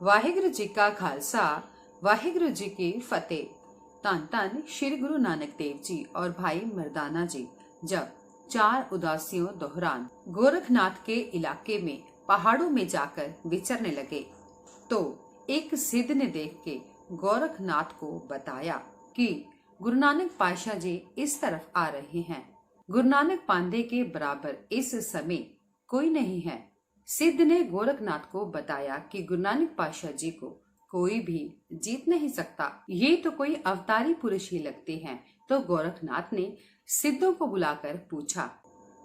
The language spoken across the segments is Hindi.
वाहिगुरु जी का खालसा, वाहिगुरु जी की फतेह। धन धन श्री गुरु नानक देव जी और भाई मर्दाना जी जब 4 उदासियों दौरान गोरखनाथ के इलाके में पहाड़ों में जाकर विचरने लगे तो एक सिद्ध ने देख के गोरखनाथ को बताया कि गुरु नानक पातशाह जी इस तरफ आ रहे हैं। गुरु नानक पांडे के बराबर इस समय कोई नहीं है। सिद्ध ने गोरखनाथ को बताया कि गुरु नानक पातशाह जी को कोई भी जीत नहीं सकता, ये तो कोई अवतारी पुरुष ही लगते हैं। तो गोरखनाथ ने सिद्धों को बुलाकर पूछा,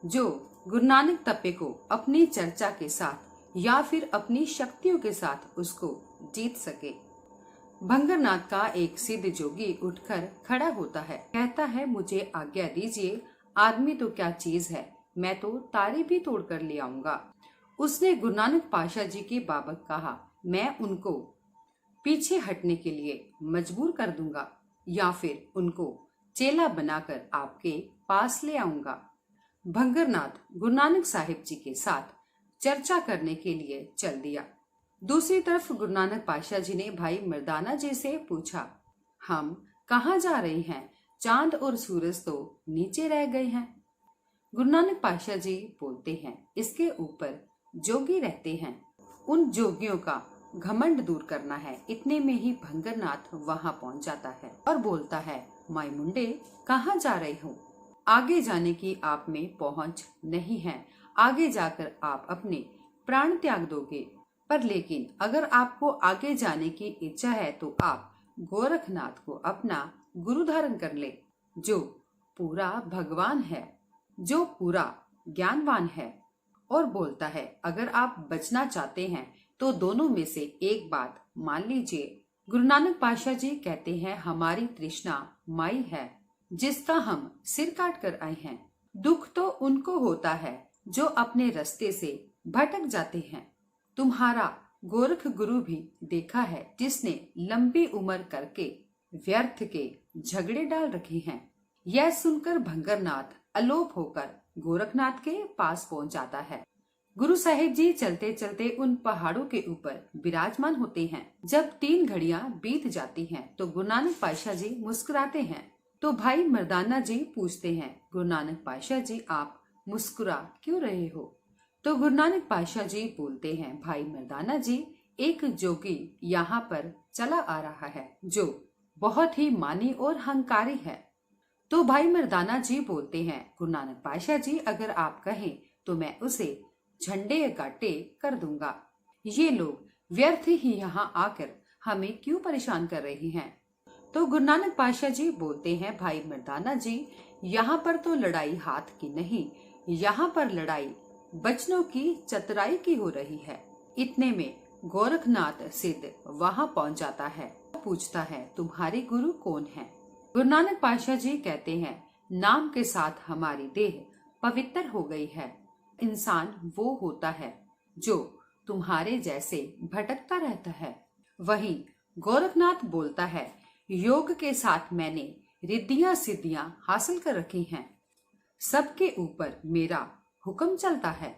जो गुरु नानक तपे को अपनी चर्चा के साथ या फिर अपनी शक्तियों के साथ उसको जीत सके। भंगरनाथ का एक सिद्ध जोगी उठकर खड़ा होता है, कहता है, मुझे आज्ञा दीजिए, आदमी तो क्या चीज है, मैं तो तारे भी तोड़ कर ले आऊंगा। उसने गुरु नानक पातशाह जी की बाबत कहा, मैं उनको पीछे हटने के लिए मजबूर कर दूंगा या फिर उनको चेला बनाकर आपके पास ले आऊंगा। भंगरनाथ गुरु नानक साहिब जी के साथ चर्चा करने के लिए चल दिया। दूसरी तरफ गुरु नानक पातशाह जी ने भाई मर्दाना जी से पूछा, हम कहाँ जा रहे हैं? चांद और सूरज तो नीचे रह गए हैं। गुरु नानक पातशाह जी बोलते हैं, इसके ऊपर जोगी रहते हैं, उन जोगियों का घमंड दूर करना है। इतने में ही भंगरनाथ वहां पहुंच जाता है और बोलता है, माई मुंडे, कहाँ जा रहे हो? आगे जाने की आप में पहुंच नहीं है, आगे जाकर आप अपने प्राण त्याग दोगे। पर लेकिन अगर आपको आगे जाने की इच्छा है तो आप गोरखनाथ को अपना गुरु धारण कर ले, जो पूरा भगवान है, जो पूरा ज्ञानवान है। और बोलता है, अगर आप बचना चाहते हैं तो दोनों में से एक बात मान लीजिए। गुरु नानक पातशाह जी कहते हैं, हमारी तृष्णा माई है, जिसका हम सिर काट कर आए हैं। दुख तो उनको होता है जो अपने रास्ते से भटक जाते हैं। तुम्हारा गोरख गुरु भी देखा है, जिसने लंबी उम्र करके व्यर्थ के झगड़े डाल रखे हैं। यह सुनकर भंगरनाथ अलोप होकर गोरखनाथ के पास पहुंच जाता है। गुरु साहिब जी चलते चलते उन पहाड़ों के ऊपर विराजमान होते हैं। जब 3 घड़ियां बीत जाती हैं तो गुरु नानक पातशाह जी मुस्कुराते हैं। तो भाई मर्दाना जी पूछते हैं, गुरु नानक पातशाह जी, आप मुस्कुरा क्यों रहे हो? तो गुरु नानक पातशाह जी बोलते हैं, भाई मर्दाना जी, एक जोगी यहाँ पर चला आ रहा है जो बहुत ही मानी और हंकारी है। तो भाई मर्दाना जी बोलते हैं, गुरु नानक पातशाह जी, अगर आप कहें तो मैं उसे झंडे गाटे कर दूंगा। ये लोग व्यर्थ ही यहाँ आकर हमें क्यों परेशान कर रहे हैं? तो गुरु नानक पातशाह जी बोलते हैं, भाई मर्दाना जी, यहाँ पर तो लड़ाई हाथ की नहीं, यहाँ पर लड़ाई बचनों की चतुराई की हो रही है। इतने में गोरखनाथ सिद्ध वहाँ पहुँच जाता है, पूछता है, तुम्हारे गुरु कौन है? गुरु नानक पातशाह जी कहते हैं, नाम के साथ हमारी देह पवित्र हो गई है। इंसान वो होता है जो तुम्हारे जैसे भटकता रहता है। वहीं गोरखनाथ बोलता है, योग के साथ मैंने रिद्धियां सिद्धियां हासिल कर रखी हैं, सबके ऊपर मेरा हुक्म चलता है,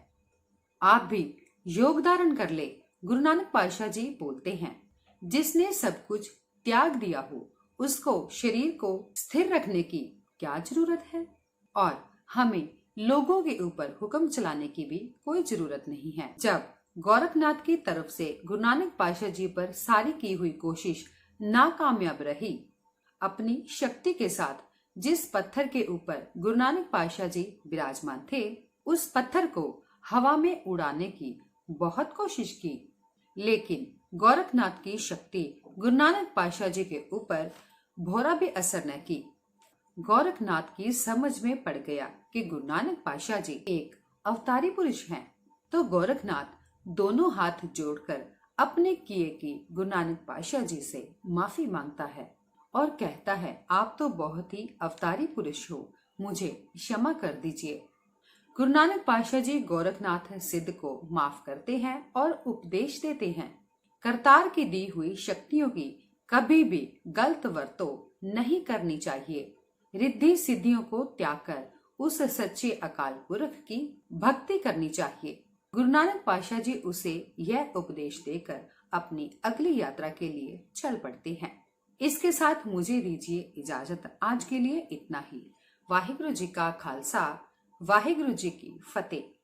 आप भी योग धारण कर ले। गुरु नानक पातशाह जी बोलते हैं, जिसने सब कुछ त्याग दिया हो उसको शरीर को स्थिर रखने की क्या जरूरत है, और हमें लोगों के ऊपर हुक्म चलाने की भी कोई जरूरत नहीं है। जब गोरखनाथ की तरफ से गुरु नानक पातशाह जी पर सारी की हुई कोशिश नाकामयाब रही, अपनी शक्ति के साथ जिस पत्थर के ऊपर गुरु नानक पातशाह जी विराजमान थे, उस पत्थर को हवा में उड़ाने की बहुत कोशिश की, लेकिन गोरखनाथ की शक्ति गुरु नानक पातशाह जी के ऊपर भोरा भी असर न की। गोरखनाथ की समझ में पड़ गया कि गुरु नानक पातशाह जी एक अवतारी पुरुष हैं। तो गोरखनाथ दोनों हाथ जोड़कर अपने किए की गुरु नानक पातशाह जी से माफी मांगता है और कहता है, आप तो बहुत ही अवतारी पुरुष हो, मुझे क्षमा कर दीजिए। गुरु नानक पातशाह जी गोरखनाथ सिद्ध को माफ करते हैं और उपदेश देते हैं, करतार की दी हुई शक्तियों की कभी भी गलत वर्तों नहीं करनी चाहिए। रिद्धि सिद्धियों को त्याग कर उस सच्चे अकाल पुरख की भक्ति करनी चाहिए। गुरु नानक पातशाह जी उसे यह उपदेश देकर अपनी अगली यात्रा के लिए चल पड़ते हैं। इसके साथ मुझे दीजिए इजाजत। आज के लिए इतना ही। वाहिगुरु जी का खालसा, वाहिगुरु जी की फतेह।